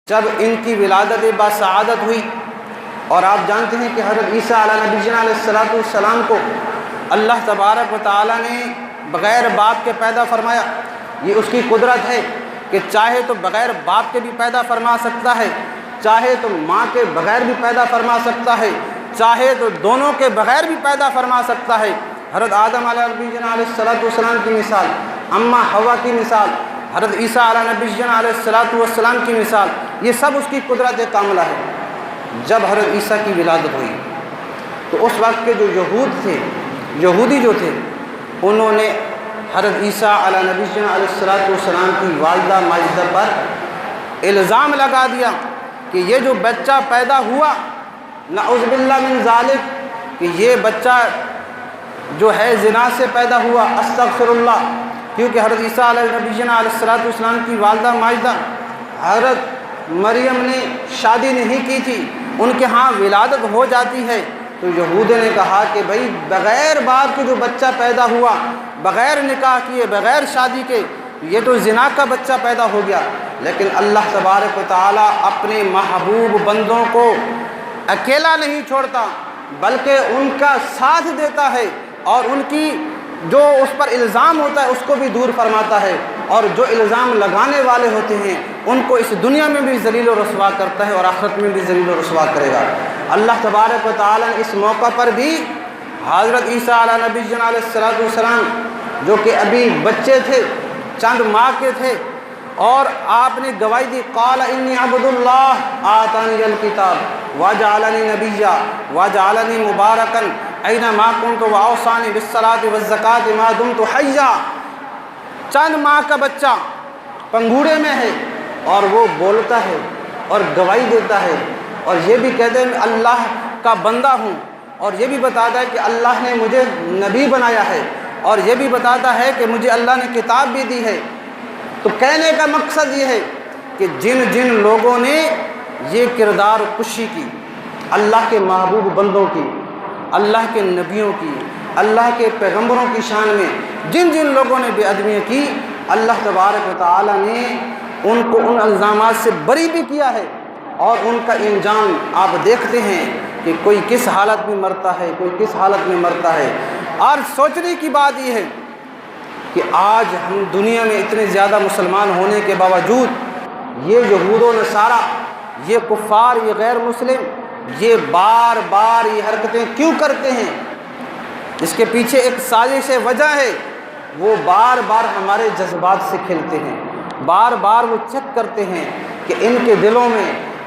جب ان کی ولادت باسعادت ہوئی، اور آپ جانتے ہیں کہ حضرت عیسیٰ علیہ نبینا علیہ السلام کو اللہ تبارک و تعالیٰ نے بغیر باپ کے پیدا فرمایا۔ یہ اس کی قدرت ہے کہ چاہے تو بغیر باپ کے بھی پیدا فرما سکتا ہے، چاہے تو ماں کے بغیر بھی پیدا فرما سکتا ہے، چاہے تو دونوں کے بغیر بھی پیدا فرما سکتا ہے۔ حضرت آدم علیہ نبینا علیہ السلام کی مثال، اماں حوا کی مثال، حضرت عیسیٰ علیہ نبینا علیہ السلام کی مثال، یہ سب اس کی قدرت کاملہ ہے۔ جب حضرت عیسیٰ کی ولادت ہوئی تو اس وقت کے جو یہودی جو تھے، انہوں نے حضرت عیسیٰ علیہ نبینا علیہ السلام کی والدہ ماجدہ پر الزام لگا دیا کہ یہ جو بچہ پیدا ہوا، نعوذ باللہ من ذالک، کہ یہ بچہ جو ہے زنا سے پیدا ہوا، استغفر اللہ، کیونکہ حضرت عیسیٰ علیہ نبینا علیہ السلام کی والدہ ماجدہ حضرت مریم نے شادی نہیں کی تھی، ان کے ہاں ولادت ہو جاتی ہے، تو یہودوں نے کہا کہ بھائی بغیر باپ کے جو بچہ پیدا ہوا، بغیر نکاح کیے، بغیر شادی کے، یہ تو زنا کا بچہ پیدا ہو گیا۔ لیکن اللہ تبارک و تعالیٰ اپنے محبوب بندوں کو اکیلا نہیں چھوڑتا، بلکہ ان کا ساتھ دیتا ہے، اور ان کی جو اس پر الزام ہوتا ہے اس کو بھی دور فرماتا ہے، اور جو الزام لگانے والے ہوتے ہیں ان کو اس دنیا میں بھی ذلیل و رسوا کرتا ہے اور آخرت میں بھی ذلیل و رسوا کرے گا۔ اللہ تبارک و تعالیٰ نے اس موقع پر بھی حضرت عیسیٰ علیہ نبینا علیہ السلام جو کہ ابھی بچے تھے، چند ماہ کے تھے، اور آپ نے گواہی دی، قال انی عبد اللہ آتانی الکتاب وجعلنی نبیا وجعلنی مبارکا اینما کنت واوصانی بالصلاۃ والزکاۃ ما دمت حیا۔ چند ماہ کا بچہ پنگوڑے میں ہے اور وہ بولتا ہے اور گواہی دیتا ہے، اور یہ بھی کہتے ہیں میں اللہ کا بندہ ہوں، اور یہ بھی بتاتا ہے کہ اللہ نے مجھے نبی بنایا ہے، اور یہ بھی بتاتا ہے کہ مجھے اللہ نے کتاب بھی دی ہے۔ تو کہنے کا مقصد یہ ہے کہ جن جن لوگوں نے یہ کردار کشی کی، اللہ کے محبوب بندوں کی، اللہ کے نبیوں کی، اللہ کے پیغمبروں کی شان میں جن جن لوگوں نے بے ادبی کی، اللہ تبارک و تعالیٰ نے ان کو ان الزامات سے بری بھی کیا ہے، اور ان کا انجام آپ دیکھتے ہیں کہ کوئی کس حالت میں مرتا ہے، کوئی کس حالت میں مرتا ہے۔ اور سوچنے کی بات یہ ہے کہ آج ہم دنیا میں اتنے زیادہ مسلمان ہونے کے باوجود یہ یہود و نصارہ، یہ کفار، یہ غیر مسلم، یہ بار بار یہ حرکتیں کیوں کرتے ہیں؟ اس کے پیچھے ایک سازش وجہ ہے، وہ بار بار ہمارے جذبات سے کھیلتے ہیں، بار بار وہ چیک کرتے ہیں کہ ان کے دلوں میں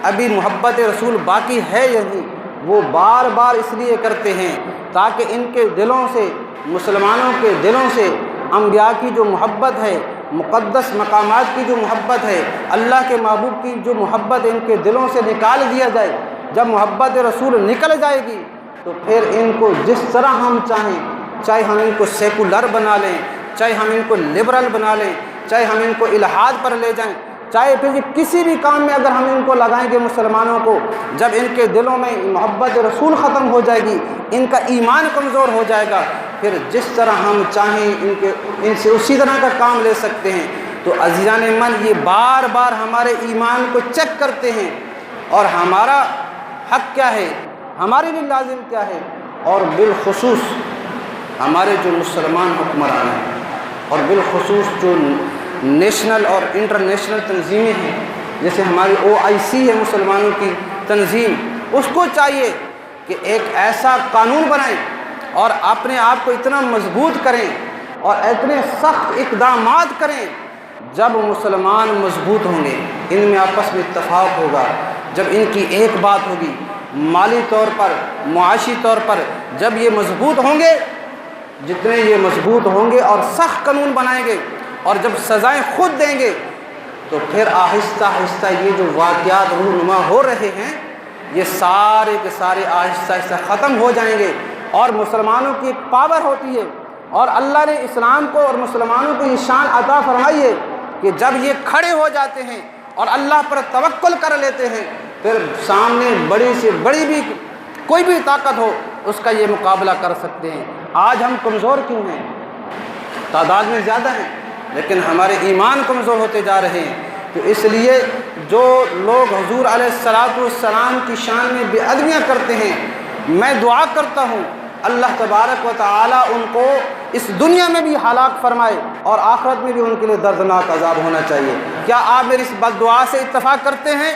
ابھی محبت رسول باقی ہے یا نہیں۔ وہ بار بار اس لیے کرتے ہیں تاکہ ان کے دلوں سے، مسلمانوں کے دلوں سے انبیاء کی جو محبت ہے، مقدس مقامات کی جو محبت ہے، اللہ کے محبوب کی جو محبت ان کے دلوں سے نکال دیا جائے۔ جب محبت رسول نکل جائے گی تو پھر ان کو جس طرح ہم چاہیں، چاہے ہم ان کو سیکولر بنا لیں، چاہے ہم ان کو لبرل بنا لیں، چاہے ہم ان کو الحاد پر لے جائیں، چاہے پھر کسی بھی کام میں اگر ہم ان کو لگائیں گے مسلمانوں کو، جب ان کے دلوں میں محبت رسول ختم ہو جائے گی، ان کا ایمان کمزور ہو جائے گا، پھر جس طرح ہم چاہیں ان سے اسی طرح کا کام لے سکتے ہیں۔ تو عزیزان من، یہ بار بار ہمارے ایمان کو چیک کرتے ہیں، اور ہمارا حق کیا ہے، ہمارے لیے لازم کیا ہے، اور بالخصوص ہمارے جو مسلمان حکمران ہیں، اور بالخصوص جو نیشنل اور انٹرنیشنل تنظیمیں ہیں، جیسے ہماری OIC ہے مسلمانوں کی تنظیم، اس کو چاہیے کہ ایک ایسا قانون بنائیں اور اپنے آپ کو اتنا مضبوط کریں اور اتنے سخت اقدامات کریں۔ جب مسلمان مضبوط ہوں گے، ان میں آپس میں اتفاق ہوگا، جب ان کی ایک بات ہوگی، مالی طور پر، معاشی طور پر جب یہ مضبوط ہوں گے، جتنے یہ مضبوط ہوں گے اور سخت قانون بنائیں گے اور جب سزائیں خود دیں گے، تو پھر آہستہ آہستہ یہ جو واقعات رونما ہو رہے ہیں، یہ سارے کے سارے آہستہ آہستہ ختم ہو جائیں گے، اور مسلمانوں کی ایک پاور ہوتی ہے، اور اللہ نے اسلام کو اور مسلمانوں کو یہ شان عطا فرمائی ہے کہ جب یہ کھڑے ہو جاتے ہیں اور اللہ پر توکل کر لیتے ہیں، پھر سامنے بڑی سے بڑی بھی کوئی بھی طاقت ہو اس کا یہ مقابلہ کر سکتے ہیں۔ آج ہم کمزور کیوں ہیں؟ تعداد میں زیادہ ہیں، لیکن ہمارے ایمان کمزور ہوتے جا رہے ہیں۔ تو اس لیے جو لوگ حضور علیہ الصلاۃ والسلام کی شان میں بے ادبیاں کرتے ہیں، میں دعا کرتا ہوں اللہ تبارک و تعالی ان کو اس دنیا میں بھی ہلاک فرمائے اور آخرت میں بھی ان کے لیے دردناک عذاب ہونا چاہیے۔ کیا آپ میری اس بد دعا سے اتفاق کرتے ہیں؟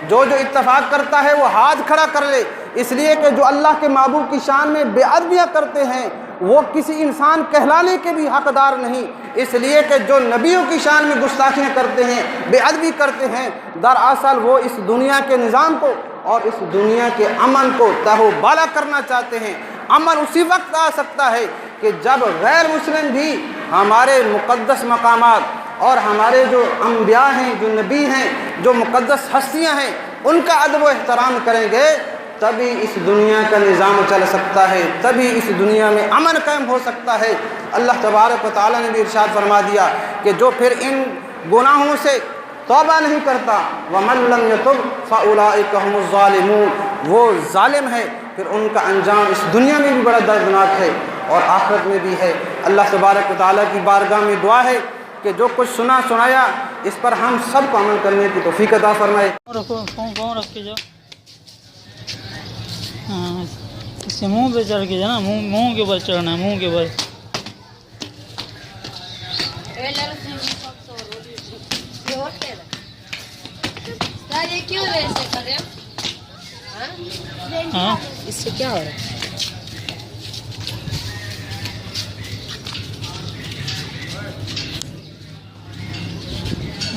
جو اتفاق کرتا ہے وہ ہاتھ کھڑا کر لے، اس لیے کہ جو اللہ کے محبوب کی شان میں بے ادبیاں کرتے ہیں وہ کسی انسان کہلانے کے بھی حقدار نہیں، اس لیے کہ جو نبیوں کی شان میں گستاخیاں کرتے ہیں، بے ادبی کرتے ہیں، دراصل وہ اس دنیا کے نظام کو اور اس دنیا کے امن کو تہو بالا کرنا چاہتے ہیں۔ امن اسی وقت آ سکتا ہے کہ جب غیر مسلم بھی ہمارے مقدس مقامات اور ہمارے جو انبیاء ہیں، جو نبی ہیں، جو مقدس ہستیاں ہیں، ان کا ادب و احترام کریں گے، تبھی اس دنیا کا نظام چل سکتا ہے، تبھی اس دنیا میں امن قائم ہو سکتا ہے۔ اللہ تبارک و تعالیٰ نے بھی ارشاد فرما دیا کہ جو پھر ان گناہوں سے توبہ نہیں کرتا، وَمَن لَّمْ يَتُبْ فَأُولَٰئِكَ هُمُ الظَّالِمُونَ، وہ ظالم ہے، پھر ان کا انجام اس دنیا میں بھی بڑا دردناک ہے اور آخرت میں بھی ہے۔ اللہ تبارک و تعالیٰ کی بارگاہ میں دعا ہے کہ جو کچھ سنا سنایا اس پر ہم سب کو عمل کرنے کی توفیق عطا فرمائے۔ فون رکھ کے جاؤ، ہاں اس سے منہ پہ چڑھ کے جانا، منہ کے اوپر چڑھنا ہے، منہ کے اوپر۔ یہ کیوں ایسے کر رہے ہو؟ ہاں اس سے کیا ہو رہا ہے؟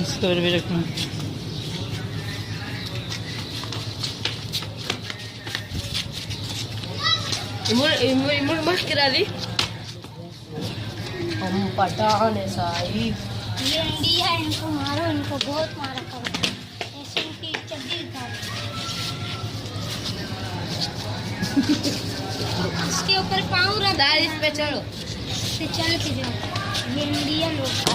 اس کو بھی رکھنا۔ مشکل علی ہم پٹھان ہے صاحب، یہ انڈیا ہے، ان کو مارو، ان کو بہت مارا کرو، ایسے ان کی چڈی اتارو، اس کے اوپر پاؤں رکھ دار اس پہ چڑھو، سے چل کے جاؤ۔ یہ انڈیا لوگ